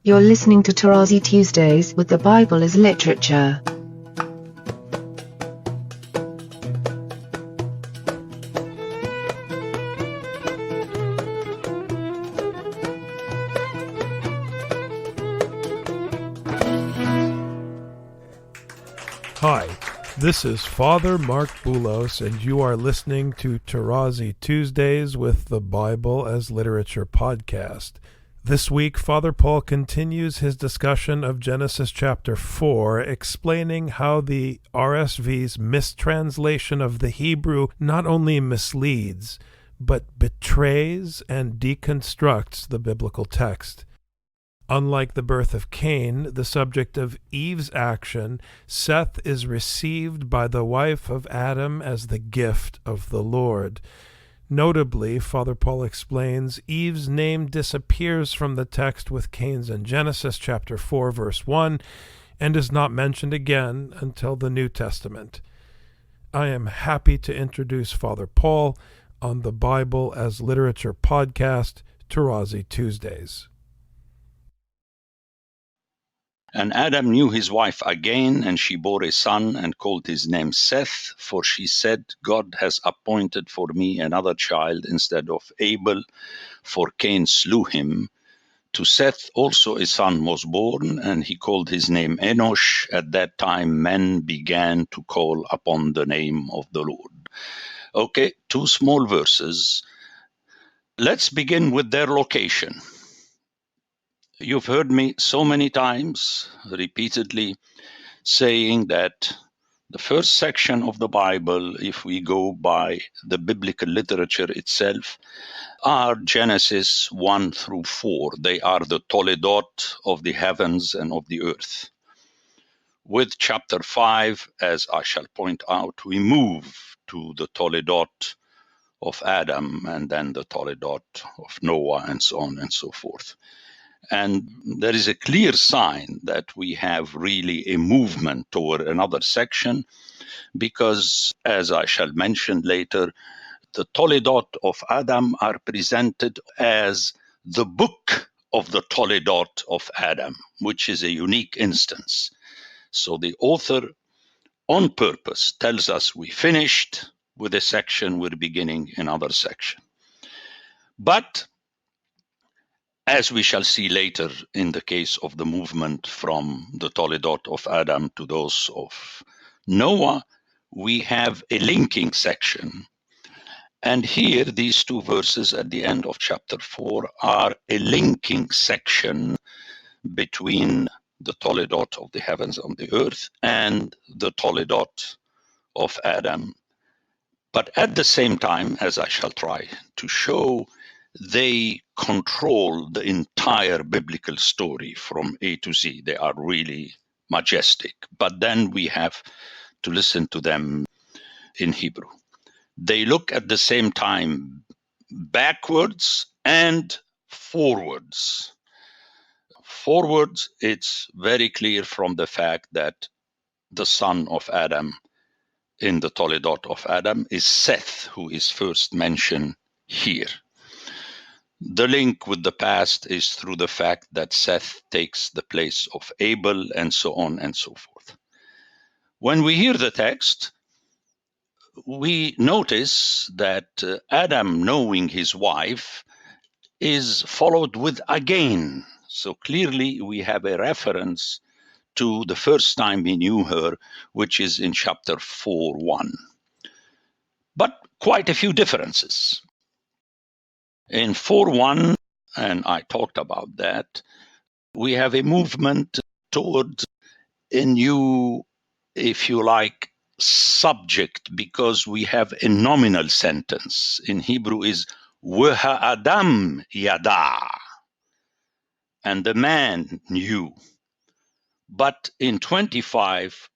You're listening to Tarazi Tuesdays with the Bible as Literature. Hi, this is Father Mark Boulos, and you are listening to Tarazi Tuesdays with the Bible as Literature podcast. This week, Father Paul continues his discussion of Genesis chapter 4, explaining how the RSV's mistranslation of the Hebrew not only misleads, but betrays and deconstructs the biblical text. Unlike the birth of Cain, the subject of Eve's action, Seth is received by the wife of Adam as the gift of the Lord. Notably, Father Paul explains, Eve's name disappears from the text with Cain's in Genesis chapter 4, verse 1, and is not mentioned again until the New Testament. I am happy to introduce Father Paul on the Bible as Literature podcast, Tarazi Tuesdays. And Adam knew his wife again, and she bore a son and called his name Seth, for she said, God has appointed for me another child instead of Abel, for Cain slew him. To Seth also a son was born, and he called his name Enosh. At that time men began to call upon the name of the Lord. Okay, two small verses. Let's begin with their location. You've heard me so many times, repeatedly, saying that the first section of the Bible, if we go by the biblical literature itself, are Genesis 1 through 4. They are the Toledot of the heavens and of the earth. With chapter 5, as I shall point out, we move to the Toledot of Adam and then the Toledot of Noah and so on and so forth. And there is a clear sign that we have really a movement toward another section because, as I shall mention later, the Toledot of Adam are presented as the book of the Toledot of Adam, which is a unique instance. So the author, on purpose, tells us we finished with a section, we're beginning another section. But as we shall see later in the case of the movement from the Toledot of Adam to those of Noah, we have a linking section. And here, these two verses at the end of chapter 4 are a linking section between the Toledot of the heavens and the earth and the Toledot of Adam. But at the same time, as I shall try to show, they control the entire biblical story from A to Z. They are really majestic. But then we have to listen to them in Hebrew. They look at the same time backwards and forwards. Forwards, it's very clear from the fact that the son of Adam in the Toledot of Adam is Seth, who is first mentioned here. The link with the past is through the fact that Seth takes the place of Abel and so on and so forth. When we hear the text, we notice that Adam knowing his wife is followed with again. So clearly we have a reference to the first time he knew her, which is in chapter 4:1. But quite a few differences. In 4:1, and I talked about that, we have a movement toward a new, if you like, subject, because we have a nominal sentence. In Hebrew is Adam yada, and the man knew. But in 25,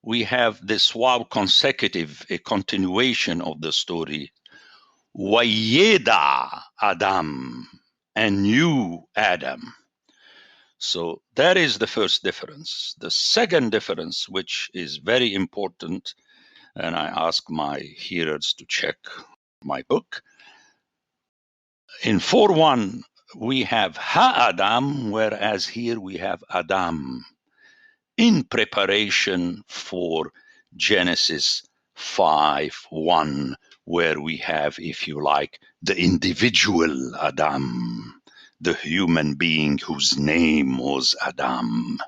we have this wow consecutive, a continuation of the story. Wayeda Adam, and knew Adam. So that is the first difference. The second difference, which is very important, and I ask my hearers to check my book. In 4:1, we have Ha-Adam, whereas here we have Adam, in preparation for Genesis 5:1, where we have, if you like, the individual Adam, the human being whose name was Adam.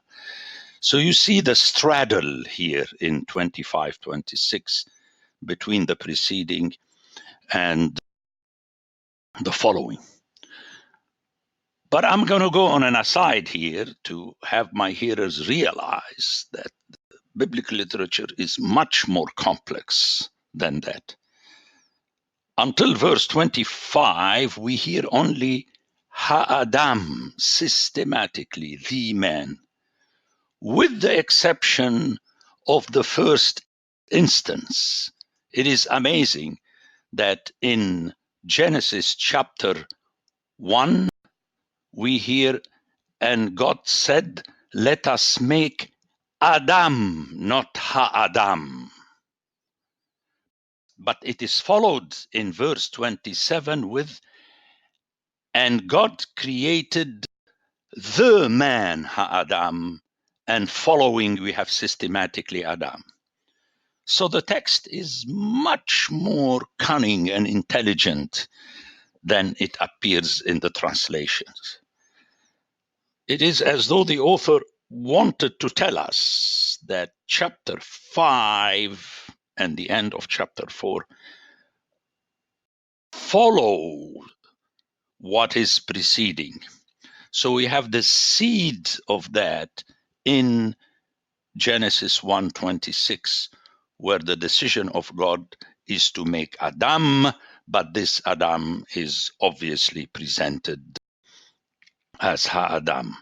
So you see the straddle here in 25:26 between the preceding and the following. But I'm going to go on an aside here to have my hearers realize that biblical literature is much more complex than that. Until verse 25, we hear only Ha-Adam, systematically, the man, with the exception of the first instance. It is amazing that in Genesis chapter 1, we hear, and God said, let us make Adam, not Ha-Adam. But it is followed in verse 27 with, and God created the man Ha-Adam, and following we have systematically Adam. So the text is much more cunning and intelligent than it appears in the translations. It is as though the author wanted to tell us that chapter 5 and the end of chapter 4 follow what is preceding. So we have the seed of that in Genesis 1:26, where the decision of God is to make Adam, but this Adam is obviously presented as Ha-Adam.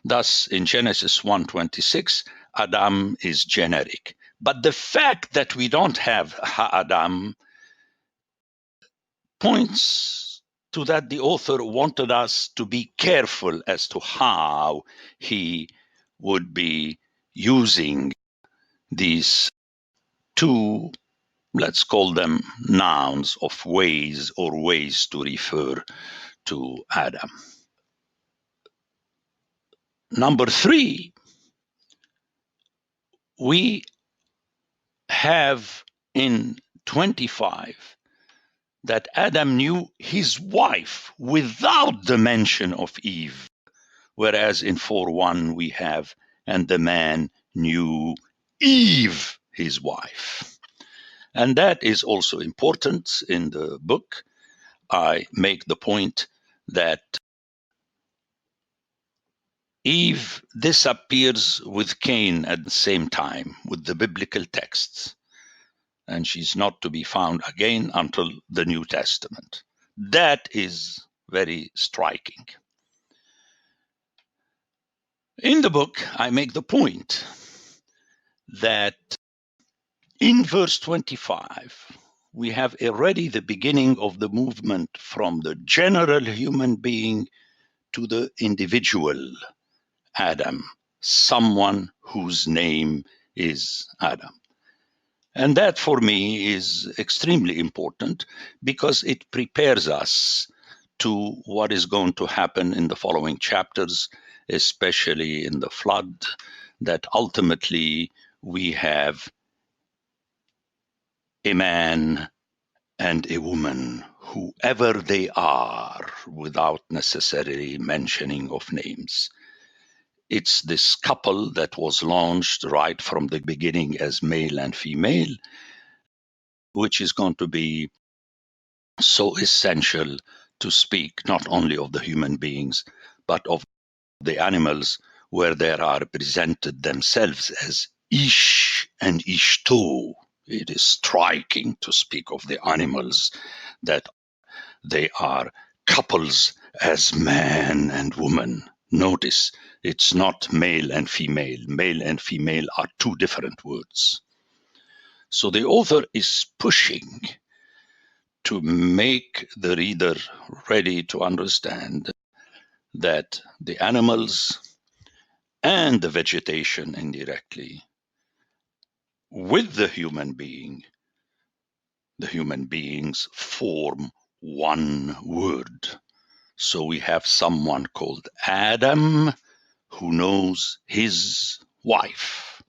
Thus, in Genesis 1:26, Adam is generic. But the fact that we don't have Ha-Adam points to that the author wanted us to be careful as to how he would be using these two, let's call them nouns of ways or ways to refer to Adam. Number 3, we have in 25 that Adam knew his wife without the mention of Eve, whereas in 4:1 we have, and the man knew Eve, his wife. And that is also important in the book. I make the point that Eve disappears with Cain at the same time with the biblical texts, and she's not to be found again until the New Testament. That is very striking. In the book, I make the point that in verse 25, we have already the beginning of the movement from the general human being to the individual Adam, someone whose name is Adam. And that for me is extremely important because it prepares us to what is going to happen in the following chapters, especially in the flood, that ultimately we have a man and a woman, whoever they are, without necessarily mentioning of names. It's this couple that was launched right from the beginning as male and female, which is going to be so essential to speak not only of the human beings, but of the animals, where they are presented themselves as Ish and Ishto. It is striking to speak of the animals that they are couples as man and woman. Notice, it's not male and female. Male and female are two different words. So the author is pushing to make the reader ready to understand that the animals and the vegetation indirectly, with the human being, the human beings form one word. So we have someone called Adam who knows his wife,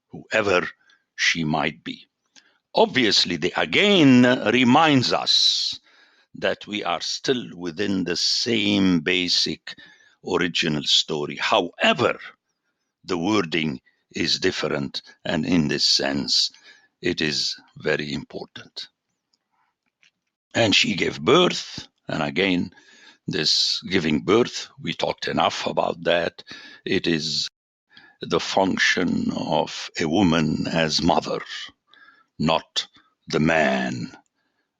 whoever she might be. Obviously, the again reminds us that we are still within the same basic original story. However, the wording is different, and in this sense, it is very important. And she gave birth, and again, this giving birth, we talked enough about that. It is the function of a woman as mother, not the man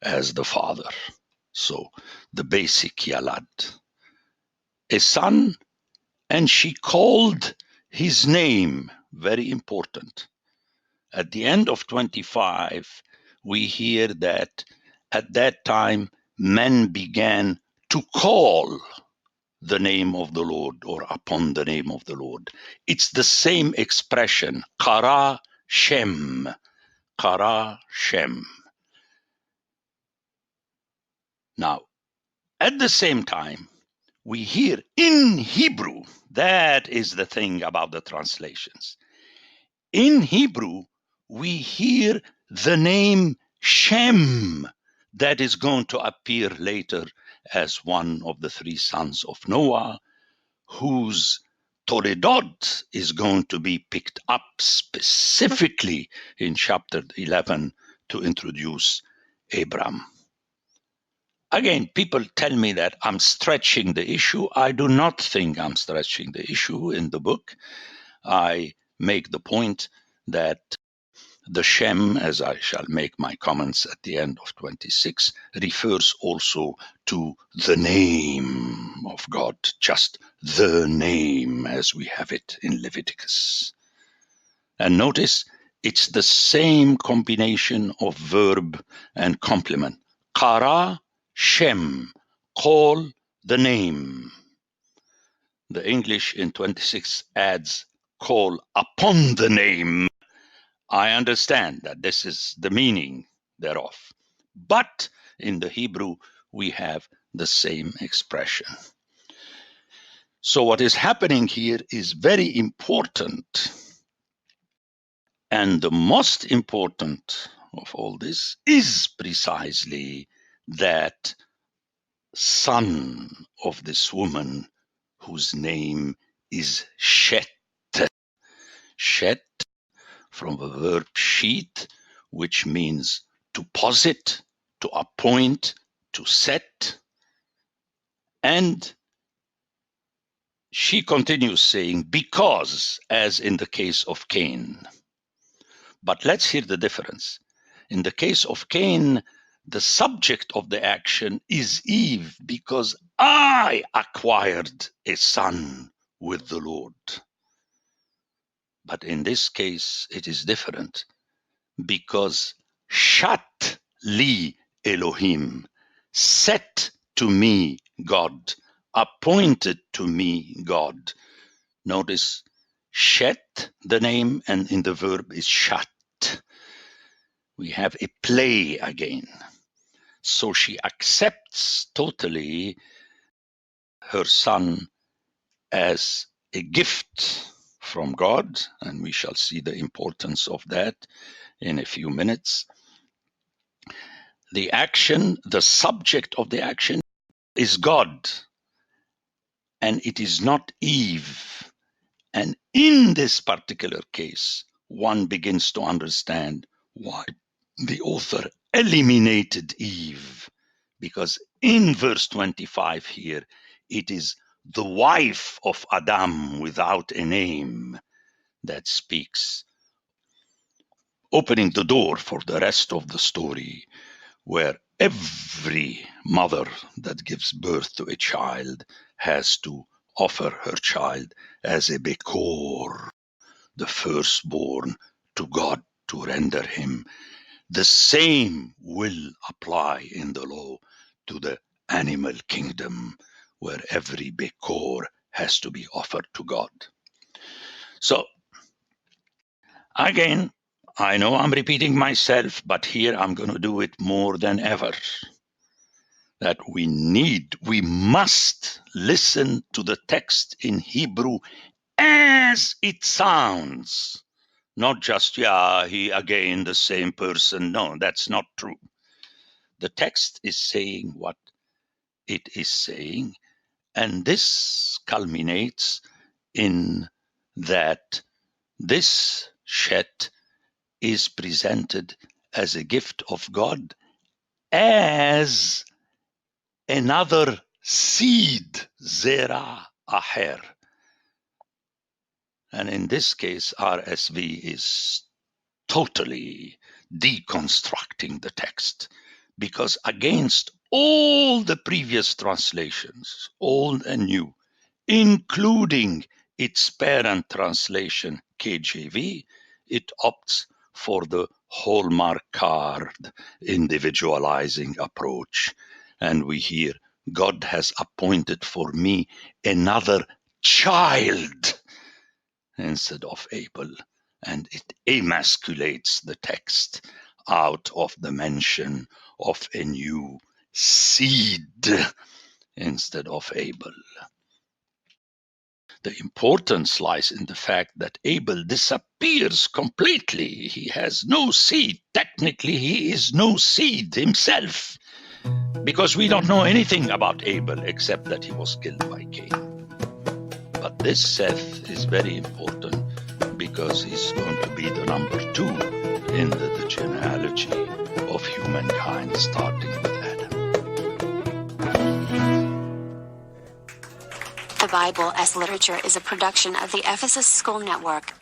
as the father. So the basic yalad. A son, and she called his name, very important. At the end of 25, we hear that at that time men began to call the name of the Lord or upon the name of the Lord. It's the same expression, kara shem, kara shem. Now, at the same time, we hear in Hebrew, that is the thing about the translations. In Hebrew, we hear the name Shem that is going to appear later as one of the three sons of Noah, whose Toledot is going to be picked up specifically in chapter 11 to introduce Abram. Again, people tell me that I'm stretching the issue. I do not think I'm stretching the issue in the book. I make the point that the Shem, as I shall make my comments at the end of 26, refers also to the name of God, just the name as we have it in Leviticus. And notice, it's the same combination of verb and complement. Kara Shem, call the name. The English in 26 adds, call upon the name. I understand that this is the meaning thereof. But in the Hebrew, we have the same expression. So what is happening here is very important. And the most important of all this is precisely that son of this woman whose name is Shet. Shet from the verb sheet, which means to posit, to appoint, to set. And she continues saying, because, as in the case of Cain. But let's hear the difference. In the case of Cain, the subject of the action is Eve, because I acquired a son with the Lord. But in this case, it is different, because Shat li Elohim, set to me God, appointed to me God. Notice Shet, the name, and in the verb is Shat. We have a play again. So she accepts totally her son as a gift from God, and we shall see the importance of that in a few minutes. The action, the subject of the action is God, and it is not Eve. And in this particular case, one begins to understand why the author eliminated Eve, because in verse 25 here, it is the wife of Adam without a name that speaks, opening the door for the rest of the story, where every mother that gives birth to a child has to offer her child as a bekor, the firstborn, to God to render him. The same will apply in the law to the animal kingdom, where every bekor has to be offered to God. So, again, I know I'm repeating myself, but here I'm going to do it more than ever. that we must listen to the text in Hebrew as it sounds. Not just, he again, the same person. No, that's not true. The text is saying what it is saying, and this culminates in that this Shet is presented as a gift of God, as another seed, Zera Aher. And in this case, RSV is totally deconstructing the text, because against all the previous translations, old and new, including its parent translation, KJV, it opts for the hallmark card individualizing approach. And we hear, God has appointed for me another child instead of Abel. And it emasculates the text out of the mention of a new seed instead of Abel. The importance lies in the fact that Abel disappears completely. He has no seed. Technically, he is no seed himself, because we don't know anything about Abel except that he was killed by Cain. But this Seth is very important, because he's going to be the number 2 in the genealogy of humankind, starting with Adam. The Bible as Literature is a production of the Ephesus School Network.